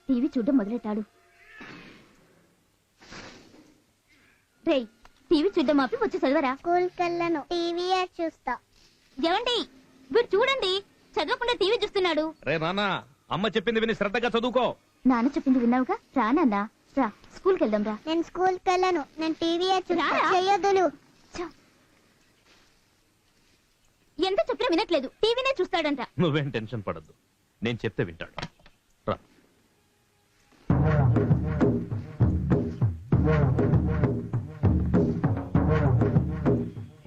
TV చూడడం మొదలెట్టాడు. రేయ్, టీవీ చూడడం ఆపి వచ్చి చదవరా. స్కూల్కి వెళ్ళను, టీవీ చూస్తా. ఏమండి, వీడు చూడండి చదవకుండా టీవీ చూస్తున్నాడు. రే నాన్న, అమ్మ చెప్పింది విని శ్రద్ధగా చదువుకో. నాన్న చెప్పింది విన్నావుగా, రా నాన్న రా, స్కూల్కి వెళ్దాం రా. నేను స్కూల్కి వెళ్ళను, నేను టీవీ చూస్తా. రారా. చెయ్యొద్దులు. ఎంత చెప్పినా వినట్లేదు, టీవీనే చూస్తాడంట. నువ్వేం టెన్షన్ పడద్దు, నేను చెప్తే వింటాడు. రా.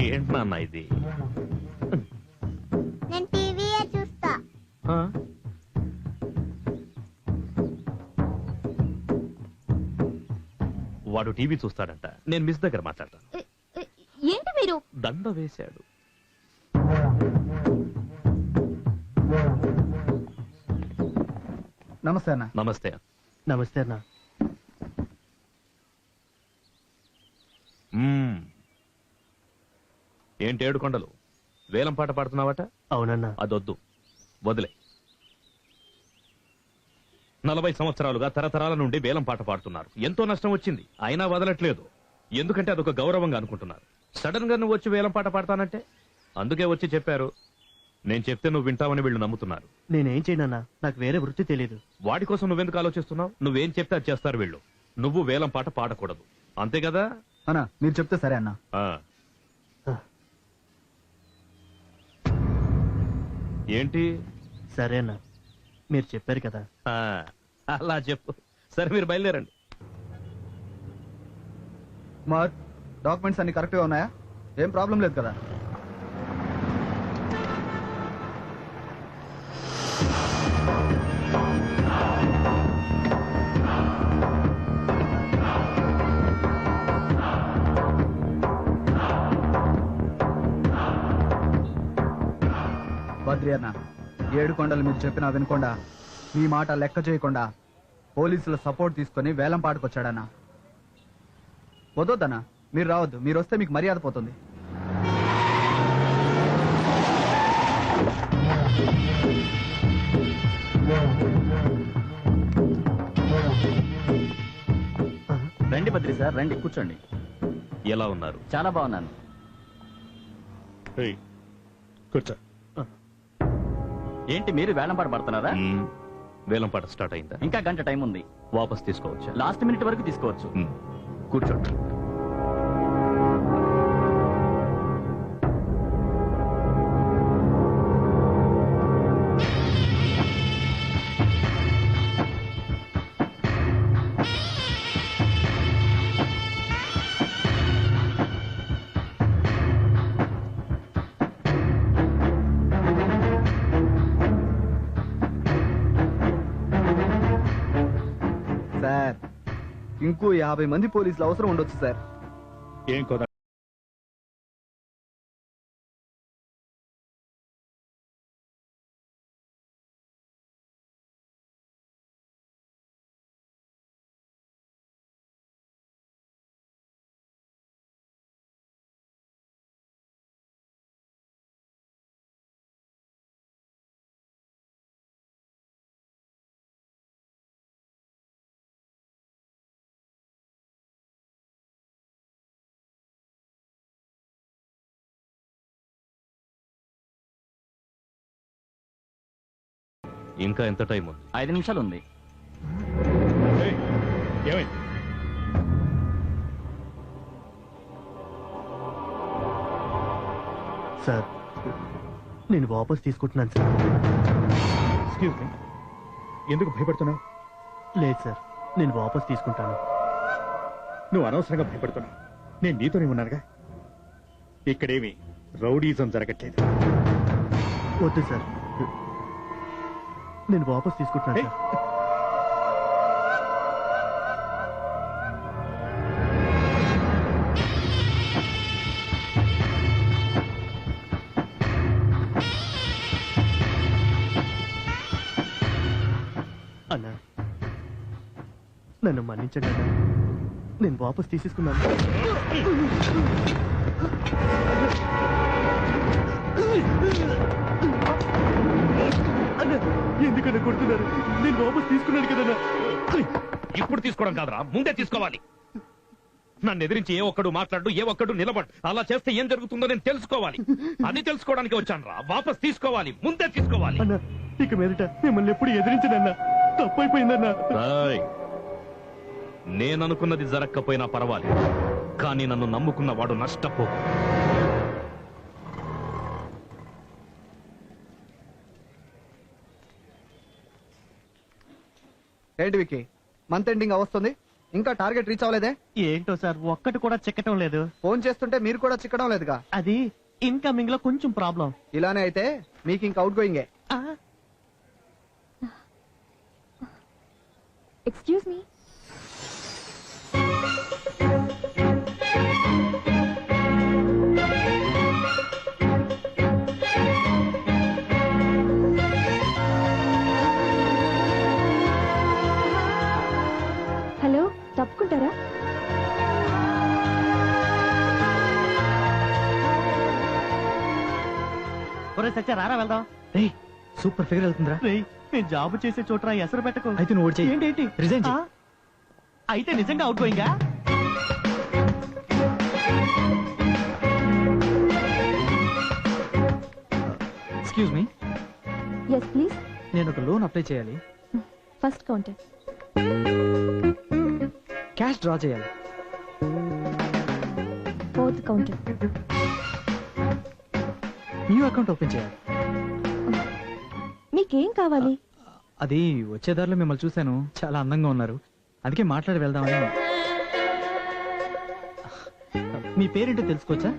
ఏంటి నాన్న ఇది? నేను టీవీ చూస్తా. ఆ? వాడు టీవీ చూస్తాడంట, నేను మిస్ దగ్గర మాట్లాడతాను. ఏంటి మీరు? దండ వేశాడు. నమస్తే అన్న. నమస్తే. నమస్తే అన్న. ఏంటి ఏడుకొండలు, వేలం పాట పాడుతున్నావట? అవునన్నా. అదొద్దు, వదిలే. 40 సంవత్సరాలుగా తరతరాల నుండి వేలం పాట పాడుతున్నారు. ఎంతో నష్టం వచ్చింది, అయినా వదలట్లేదు. ఎందుకంటే అదొక గౌరవంగా అనుకుంటున్నారు. సడన్ గా నువ్వు వచ్చి వేలం పాట పాడతానంటే అందుకే వచ్చి చెప్పారు. నేను చెప్తే నువ్వు వింటావని వీళ్ళు నమ్ముతున్నారు. నేనేం చేయనన్నా, నాకు వేరే వృత్తి తెలియదు. వాడి కోసం నువ్వెందుకు ఆలోచిస్తున్నావు? నువ్వేం చెప్తే అది చేస్తారు వీళ్ళు. నువ్వు వేలం పాట పాడకూడదు, అంతే కదా? అన్నా మీరు చెప్తే సరే అన్నా. ఏంటి? సరే అన్నా, మీరు చెప్పారు కదా. అలా చెప్పు. సరే, మీరు బయలుదేరండి. కుమార్, డాక్యుమెంట్స్ అన్ని కరెక్ట్ గా ఉన్నాయా? ఏం ప్రాబ్లం లేదు కదా? బద్రి అన్న, 7 కొండలు మీరు చెప్పినా వినకుండా, మీ మాట లెక్క చేయకుండా పోలీసుల సపోర్ట్ తీసుకుని వేలం పాటుకొచ్చాడన్నా. వద్దొద్దన్నా, మీరు రావద్దు. మీరు వస్తే మీకు మర్యాద పోతుంది. రండి బద్రి సార్, రండి కూర్చోండి. ఎలా ఉన్నారు? చాలా బాగున్నాను. కూర్చో. ఏంటి మీరు వేలం పాట పడుతున్నారా? వేలం పాట స్టార్ట్ అయిందా? ఇంకా గంట టైం ఉంది. వాపస్ తీసుకోవచ్చా? లాస్ట్ మినిట్ వరకు తీసుకోవచ్చు. కూర్చోండి. సార్, ఇంకో 50 మంది పోలీసులు అవసరం ఉండొచ్చు సార్. ఏం కదా? ఇంకా ఎంత టైం ఉంది? 5 నిమిషాలు ఉంది. ఏమైంది? సార్, నేను వాపస్ తీసుకుంటున్నాను సార్. ఎక్స్క్యూజ్ మీ, ఎందుకు భయపడుతున్నావు? లేదు సార్, నేను వాపస్ తీసుకుంటాను. నువ్వు అనవసరంగా భయపడుతున్నావు. నేను నీతోనే ఉన్నానుగా. ఇక్కడేమి రౌడీజం జరగట్లేదు. వద్దు సార్, నేను వాపస్ తీసుకుంటున్నాను సార్. అన్నా, నన్ను మన్నించండి అన్నా, నేను వాపస్ తీసేసుకున్నాను. అన్నా, ఎందుకన్నా కొడుతున్నారు? నేను వాపస్ తీసుకున్నాను కదన్నా. ఇప్పుడు తీసుకోవడం కాదురా, ముందే తీసుకోవాలి. నన్ను ఎదిరించి ఏ ఒక్కడు మాట్లాడు, ఏ ఒక్కడు నిలబడు. అలా చేస్తే ఏం జరుగుతుందో నేను తెలుసుకోవాలి. అది తెలుసుకోవడానికి వచ్చాను రా. వాపస్ తీసుకోవాలి, ముందే తీసుకోవాలి. అన్నా ఇక మీదట మిమ్మల్ని ఎప్పుడు ఎదిరించనన్నా, తప్పైపోయిందన్నా. రాయ్, నేననుకున్నది జరగకపోయినా పర్వాలేదు, కానీ నన్ను నమ్ముకున్న వాడు నష్టపో. ఏంటి విక్కీ, మంత్ ఎండింగ్ అవస్తుంది, ఇంకా టార్గెట్ రీచ్ అవ్వలేదే? ఏంటో సార్ ఒక్కటి కూడా చిక్కటం లేదు. ఫోన్ చేస్తుంటే మీరు కూడా చిక్కడం లేదుగా. అది ఇన్కమింగ్ లో కొంచెం ప్రాబ్లం. ఇలానే అయితే మీకు ఇంకా అవుట్ గోయింగే. Excuse me. హలో, తప్పుకుంటారా? ఒరే సత్య రారా వెళ్దాం. రేయ్, సూపర్ ఫిగర్ వెళ్తుందిరా. రేయ్, నేను జాబ్ చేసే చోట ఎసరు పెట్టకు. అయితే నువ్వు ఓడి చెయ్యి. ఏంటి రిజైన్ చెయ్యి. అయితే నిజంగా అవుట్ గోయింగా? Excuse me, yes please. నేను ఒక లోన్ అప్లై చేయాలి. First counter. క్యాష్ డ్రా చేయాలి. Fourth counter. New account open చేయాలి. మీకేం కావాలి? అది వచ్చేదారిలో మిమ్మల్ని చూశాను, చాలా అందంగా ఉన్నారు, అందుకే మాట్లాడి వెళ్దామని. మీ పేరేంటో తెలుసుకోవచ్చా?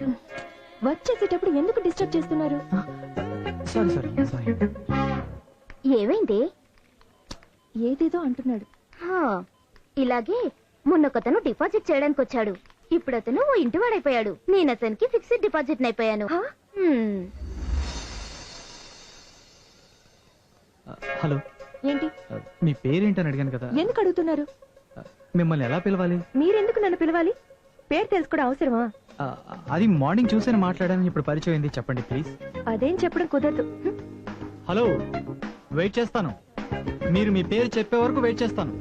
వచ్చేసేటప్పుడు ఎందుకు డిస్టర్బ్ చేస్తున్నారు? Sorry sorry sorry. ఏమైంది? ఏదేదో అంటున్నాడు. ఇలాగే మొన్నొకతను డిపాజిట్ చేయడానికి వచ్చాడు. ఇప్పుడు అతను ఓ ఇంటి వాడైపోయాడు. నేను అతనికి ఫిక్స్డ్ డిపాజిట్ అయిపోయాను. హలో, ఏంటి? మీ పేరేంటని అడిగాను కదా. ఎందుకు అడుగుతున్నారు? మిమ్మల్ని ఎలా పిలవాలి? మీరెందుకు నన్ను పిలవాలి? పేరు తెలుసుకోవడం అవసరమా? అది మార్నింగ్ చూసాను, మాట్లాడాను, ఇప్పుడు పరిచయం అయింది. చెప్పండి ప్లీజ్. అదేం చెప్పడం కుదరదు. హలో, వెయిట్ చేస్తాను. మీరు మీ పేరు చెప్పే వరకు వెయిట్ చేస్తాను.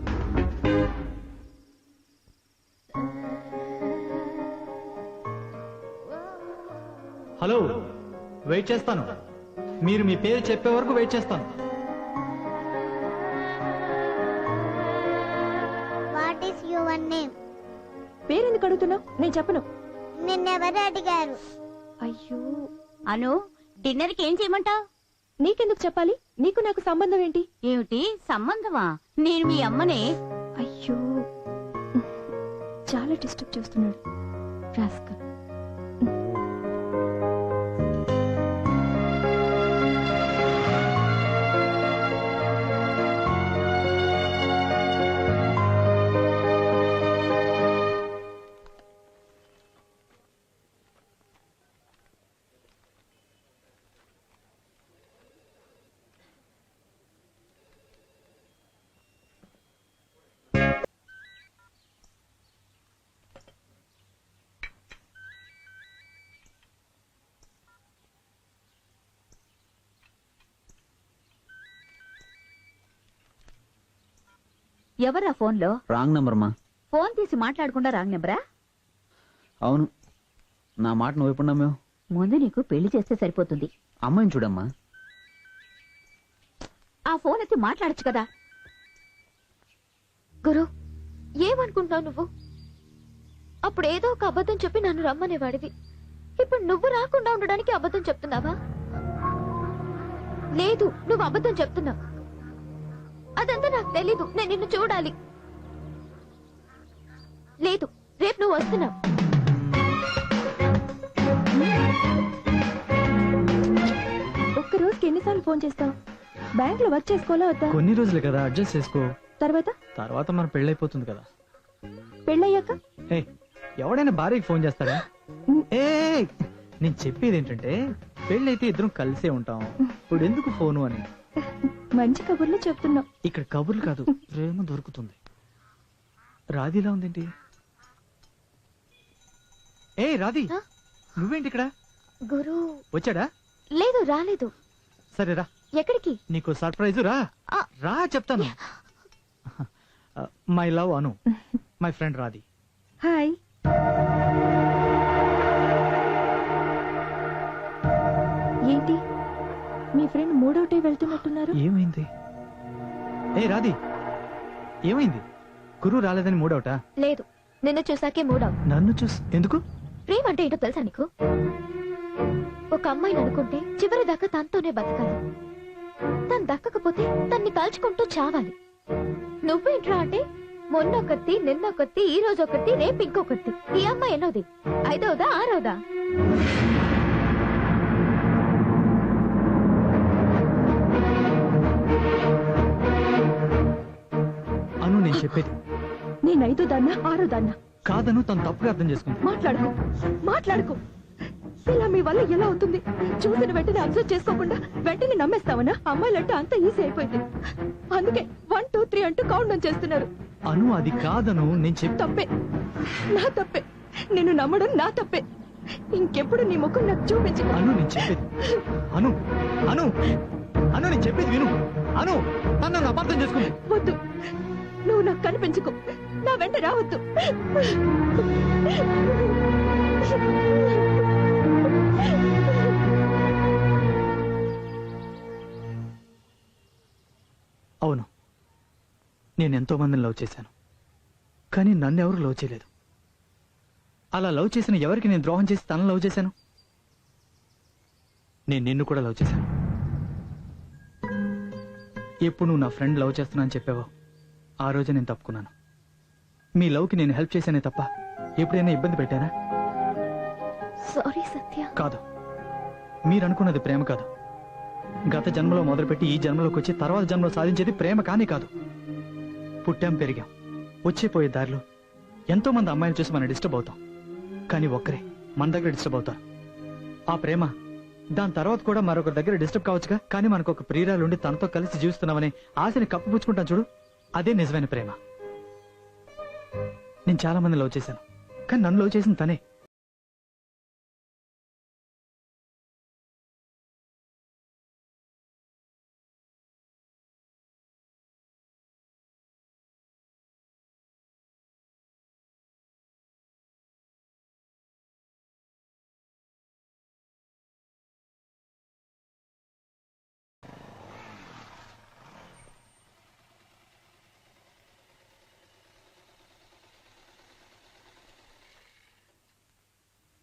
హలో, వెయిట్ చేస్తాను. మీరు మీ పేరు చెప్పే వరకు వెయిట్ చేస్తాను. What is your name? పేరెందుకు అడుగుతున్నావు? నేను చెప్పను. నిన్నెవరు అడిగారు? అయ్యో, అను, డిన్నర్ కి ఏం చేయమంటావు? నీకెందుకు చెప్పాలి? నీకు నాకు సంబంధం ఏంటి? ఏమిటి సంబంధమా? నేను మీ అమ్మనే. అయ్యో, చాలా డిస్టర్బ్ చేస్తున్నాడు రాస్కల్. ఎవరా ఫోన్ లో? రాంగ్ నంబర్ మా. ఫోన్ తీసి మాట్లాడకుండా రాంగ్ నెంబరా? అవును, నా మాట నువ్వు ఎప్పుడు నమ్మావు? ముందు నీకు పెళ్లి చేస్తే సరిపోతుంది. అమ్మాయిని చూడమ్మా. ఆ ఫోన్ ఎత్తి మాట్లాడచ్చు కదా. గురు, ఏమనుకుంటున్నావు నువ్వు? అప్పుడు ఏదో ఒక అబద్ధం చెప్పి నన్ను రమ్మనేవాడివి. ఇప్పుడు నువ్వు రాకుండా ఉండడానికి అబద్ధం చెప్తున్నావా? లేదు, నువ్వు అబద్ధం చెప్తున్నావు. అదంతా నాకు తెలీదు. నేను నిన్ను చూడాలి. లేదు, రేపు నువ్వు వస్తున్నావు. ఒక్క రోజుకి ఎన్నిసార్లు ఫోన్ చేస్తావు? బ్యాంక్ లో వర్క్ చేసుకోవాలా వద్దా? కొన్ని రోజులు కదా, అడ్జస్ట్ చేసుకో. తర్వాత మన పెళ్ళైపోతుంది కదా. పెళ్ళయ్యాక ఎవడైనా భార్యకి ఫోన్ చేస్తాడా? ఏ, నేను చెప్పేది ఏంటంటే పెళ్ళైతే ఇద్దరం కలిసే ఉంటాం. ఇప్పుడు ఎందుకు ఫోను అని. మంచి కబుర్లు చెప్తున్నావు. ఇక్కడ కబుర్లు కాదు, ప్రేమ దొరుకుతుంది. రాధిలా ఉందేంటి? ఏ రాధి, నువ్వేంటి ఇక్కడ? గురు వచ్చాడా? లేదు, రాలేదు. సరే రా. ఎక్కడికి? నీకు సర్ప్రైజ్. రా రా చెప్తాను. My love Anu, my friend Radhi. Hi. ఏంటి మీ ఫ్రెండ్ మూడోటే వెళ్తున్నట్టున్నారు? ఏమైంది? ఏ రాధి, ఏమైంది? గురు రాలేదని మూడవుటా? లేదు, నిన్ను చూసాకే మూడవు. నన్ను చూసి ఎందుకు? ప్రేమ అంటే ఏంటో తెలుసా నీకు? ఒక అమ్మాయిని అనుకుంటే చివరి దాకా తనతోనే బతకాలి. తను దక్కకపోతే తన్ని తలుచుకుంటూ చావాలి. నువ్వేంట్రా అంటే మొన్నొకటి, నిన్నొకటి, ఈ రోజు ఒకటి, రేపు ఇంకొకటి. ఈ అమ్మాయి ఎన్నోది? ఐదవదా, ఆరవదా? అను, నేను చెప్పేది నేను 5వ దాన్నా 6వ దాన్నా? కాదను, తను తప్పుగా అర్థం చేసుకుంది. మాట్లాడుకో. ఇలా మీ వల్ల ఎలా అవుతుంది? చూసిన వెంటనే అబ్జర్వ్ చేసుకోకుండా వెంటనే నమ్మేస్తావనా? అమ్మాయిలంటే అంత ఈజీ అయిపోయింది. అందుకే 1 2 3 అంటూ కౌంట్ డౌన్ చేస్తున్నారు. అను, అది కాదను, నేను తప్పే, నా తప్పే. నిన్ను నమ్మడం నా తప్పే. ఇంకెప్పుడు నీ ముఖం నాకు చూపించు. అను, నేను చెప్పేది అను అను అను నేను చెప్పేది విను. అను, తను నన్ను అపార్థం చేసుకుంది. వద్దు, నువ్వు నాకు కనిపించుకో. నా వెంట రావద్దు. అవును, నేను ఎంతో మందిని లవ్ చేశాను, కానీ నన్ను ఎవరు లవ్ చేయలేదు. అలా లవ్ చేసిన ఎవరికి నేను ద్రోహం చేసి తనను లవ్ చేశాను? నేను నిన్ను కూడా లవ్ చేశాను. ఎప్పుడు నువ్వు నా ఫ్రెండ్ లవ్ చేస్తున్నా అని చెప్పావో ఆ రోజే నేను తప్పుకున్నాను. మీ లవ్కి నేను హెల్ప్ చేశానే తప్ప ఎప్పుడైనా ఇబ్బంది పెట్టానా? సారీ సత్య. కాదు, మీరు అనుకున్నది ప్రేమ కాదు. గత జన్మలో మొదలుపెట్టి ఈ జన్మలోకి వచ్చి తర్వాత జన్మలో సాధించేది ప్రేమ కానీ కాదు. పుట్టాం, పెరిగాం, వచ్చేపోయే దారిలో ఎంతో మంది అమ్మాయిలు చూసి మనం డిస్టర్బ్ అవుతాం, కానీ ఒక్కరే మన దగ్గర డిస్టర్బ్ అవుతారు. ఆ ప్రేమ దాని తర్వాత కూడా మరొకరి దగ్గర డిస్టర్బ్ కావచ్చుగా, కానీ మనకు ఒక ప్రియురాలు ఉండి తనతో కలిసి జీవిస్తున్నామనే ఆశని కప్పుపుచ్చుకుంటాం చూడు, అదే నిజమైన ప్రేమ. నేను చాలా మంది లవ్ చేశాను, కానీ నన్ను లవ్ చేసిన తనే.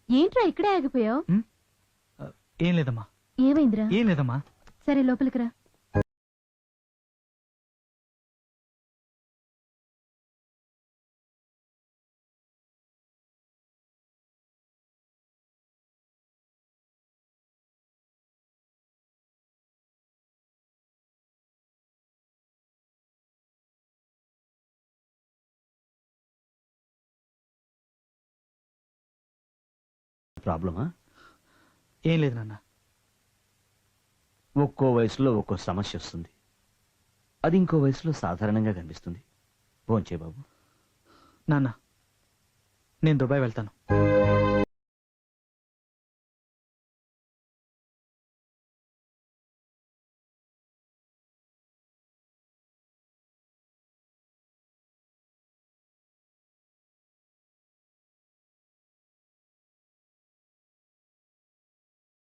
ఏంట్రా ఇక్కడే ఆగిపోయావు? ఏం లేదమ్మా, ఏమైందిరా? ఏం లేదమ్మా. సరే లోపలికి రా. ప్రాబ్లమా? ఏం లేదు నాన్న. ఒక్కో వయసులో ఒక్కో సమస్య వస్తుంది, అది ఇంకో వయసులో సాధారణంగా కనిపిస్తుంది. భోంచే బాబు. నాన్న, నేను దుబాయ్ వెళ్తాను.